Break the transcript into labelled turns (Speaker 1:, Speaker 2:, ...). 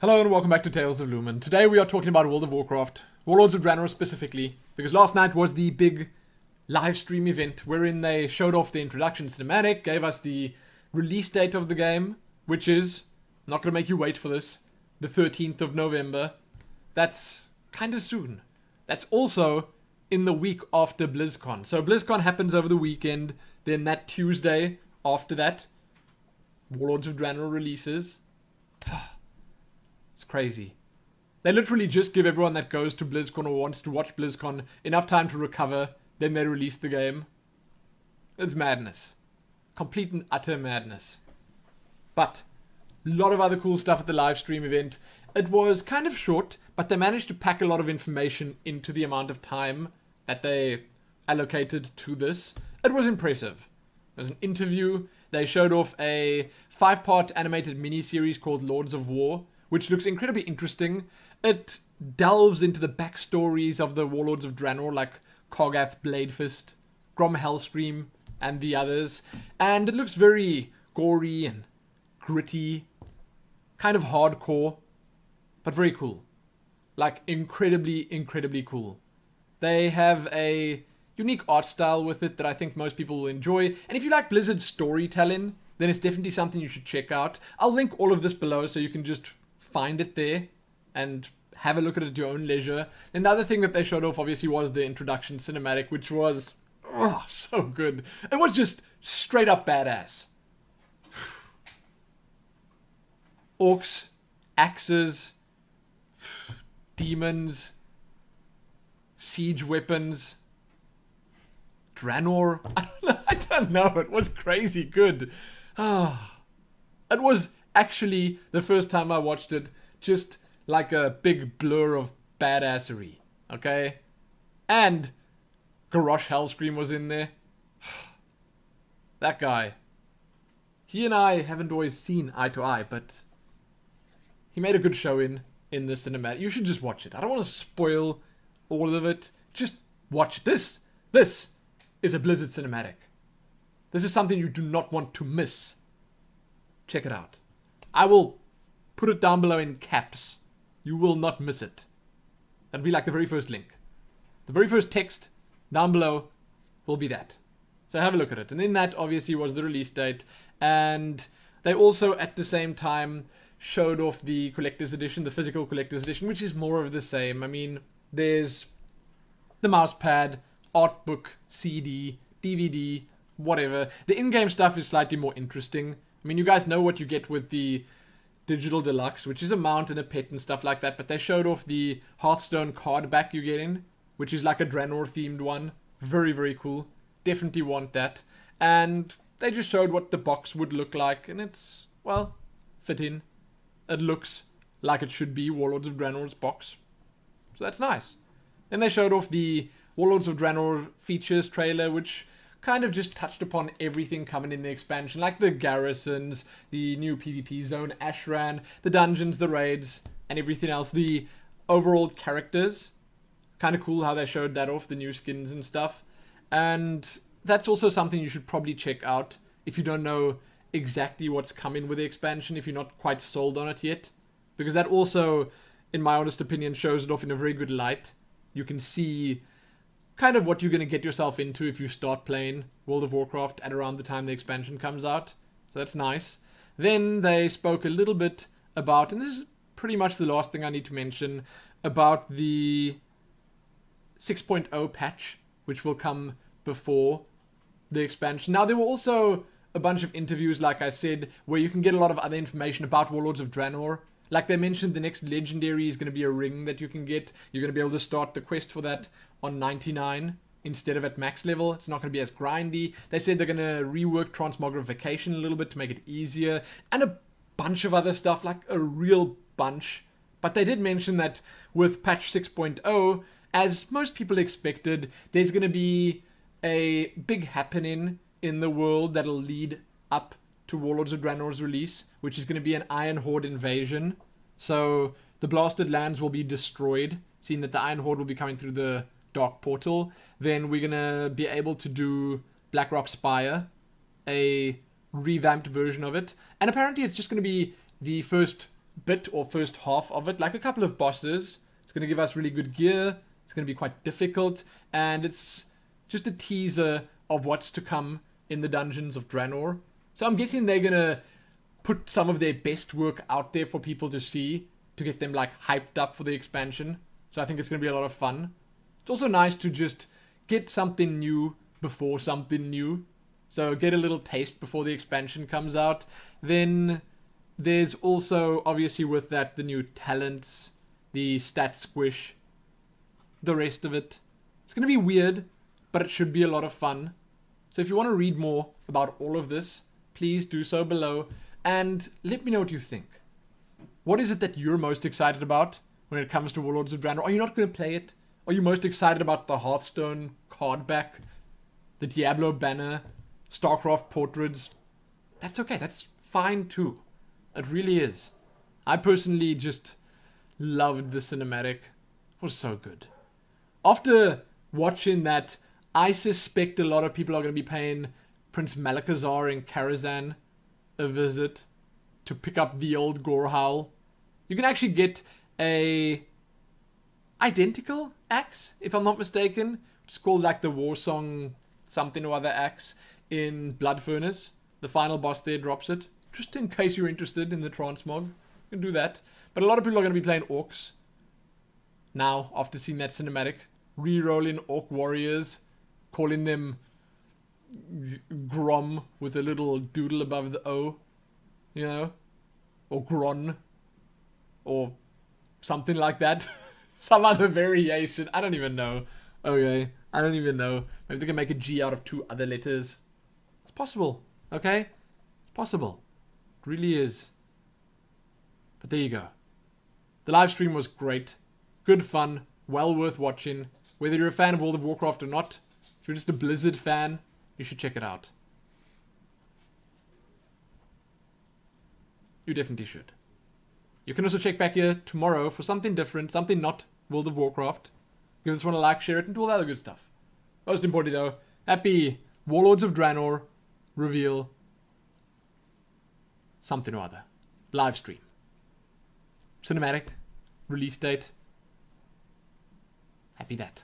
Speaker 1: Hello and welcome back to Tales of Lumin. Today we are talking about World of Warcraft, Warlords of Draenor specifically, because last night was the big live stream event wherein they showed off the introduction cinematic, gave us the release date of the game, which is, not gonna make you wait for this, the 13th of November. That's kinda soon. That's also in the week after BlizzCon. So BlizzCon happens over the weekend, then that Tuesday after that, Warlords of Draenor releases. It's crazy. They literally just give everyone that goes to BlizzCon or wants to watch BlizzCon enough time to recover, then they release the game. It's madness. Complete and utter madness. But, a lot of other cool stuff at the live stream event. It was kind of short, but they managed to pack a lot of information into the amount of time that they allocated to this. It was impressive. There was an interview. They showed off a 5-part animated miniseries called Lords of War, which looks incredibly interesting. It delves into the backstories of the Warlords of Draenor, like Kogath Bladefist, Grom Hellscream, and the others. And it looks very gory and gritty, kind of hardcore, but very cool. Like, incredibly, incredibly cool. They have a unique art style with it that I think most people will enjoy. And if you like Blizzard's storytelling, then it's definitely something you should check out. I'll link all of this below so you can just find it there and have a look at it at your own leisure. And the other thing that they showed off obviously was the introduction cinematic, which was so good. It was just straight up badass. Orcs, axes, demons, siege weapons, Draenor. I don't know. It was crazy good. It was actually the first time I watched it just like a big blur of badassery. Okay? And Garrosh Hellscream was in there. That guy. He and I haven't always seen eye to eye, but he made a good show in the cinematic. You should just watch it. I don't want to spoil all of it. Just watch this. This is a Blizzard cinematic. This is something you do not want to miss. Check it out. I will put it down below in caps. You will not miss it. That'll be like the very first link. The very first text down below will be that. So have a look at it. And in that obviously was the release date. And they also at the same time showed off the collector's edition, the physical collector's edition, which is more of the same. I mean, there's the mousepad, art book, CD, DVD, whatever. The in-game stuff is slightly more interesting. I mean, you guys know what you get with the Digital Deluxe, which is a mount and a pet and stuff like that, but they showed off the Hearthstone card back you get in, which is like a Draenor-themed one. Very, very cool. Definitely want that. And they just showed what the box would look like, and it's, well, fit in. It looks like it should be Warlords of Draenor's box. So that's nice. Then they showed off the Warlords of Draenor features trailer, which kind of just touched upon everything coming in the expansion, like the garrisons, the new PvP zone, Ashran, the dungeons, the raids, and everything else. The overall characters, kind of cool how they showed that off, the new skins and stuff. And that's also something you should probably check out if you don't know exactly what's coming with the expansion, if you're not quite sold on it yet. Because that also, in my honest opinion, shows it off in a very good light. You can see kind of what you're going to get yourself into if you start playing World of Warcraft at around the time the expansion comes out. So that's nice. Then they spoke a little bit about, and this is pretty much the last thing I need to mention, about the 6.0 patch, which will come before the expansion. Now, there were also a bunch of interviews, like I said, where you can get a lot of other information about Warlords of Draenor. Like they mentioned, the next legendary is going to be a ring that you can get. You're going to be able to start the quest for that on 99 instead of at max level. It's not going to be as grindy. They said they're going to rework transmogrification a little bit to make it easier, and a bunch of other stuff, like a real bunch. But they did mention that with patch 6.0, as most people expected, there's going to be a big happening in the world that'll lead up to Warlords of Draenor's release, which is going to be an Iron Horde invasion. So the blasted lands will be destroyed, seeing that the Iron Horde will be coming through the Dark Portal. Then we're going to be able to do Blackrock Spire, a revamped version of it. And apparently it's just going to be the first bit or first half of it, like a couple of bosses. It's going to give us really good gear. It's going to be quite difficult, and it's just a teaser of what's to come in the Dungeons of Draenor. So I'm guessing they're going to put some of their best work out there for people to see, to get them like hyped up for the expansion. So I think it's going to be a lot of fun. It's also nice to just get something new before something new. So get a little taste before the expansion comes out. Then there's also, obviously with that, the new talents, the stat squish, the rest of it. It's going to be weird, but it should be a lot of fun. So if you want to read more about all of this, please do so below. And let me know what you think. What is it that you're most excited about when it comes to Warlords of Draenor? Are you not going to play it? Are you most excited about the Hearthstone card back? The Diablo banner? StarCraft portraits? That's okay. That's fine too. It really is. I personally just loved the cinematic. It was so good. After watching that, I suspect a lot of people are going to be paying Prince Malakazar and Karazhan a visit to pick up the old Gorehowl. You can actually get a identical axe, if I'm not mistaken. It's called like the Warsong something or other axe in Blood Furnace. The final boss there drops it. Just in case you're interested in the transmog, you can do that. But a lot of people are going to be playing orcs now after seeing that cinematic. Re-rolling orc warriors, calling them Grom with a little doodle above the O, you know, or Gron, or something like that. Some other variation. I don't even know. Okay, I don't even know. Maybe they can make a G out of 2 other letters. It's possible, okay? It's possible. It really is. But there you go. The live stream was great. Good fun. Well worth watching. Whether you're a fan of World of Warcraft or not, if you're just a Blizzard fan, you should check it out. You definitely should. You can also check back here tomorrow for something different, something not World of Warcraft. Give this one a like, share it, and do all that other good stuff. Most importantly though, happy Warlords of Draenor reveal something or other. Live stream. Cinematic. Release date. Happy that.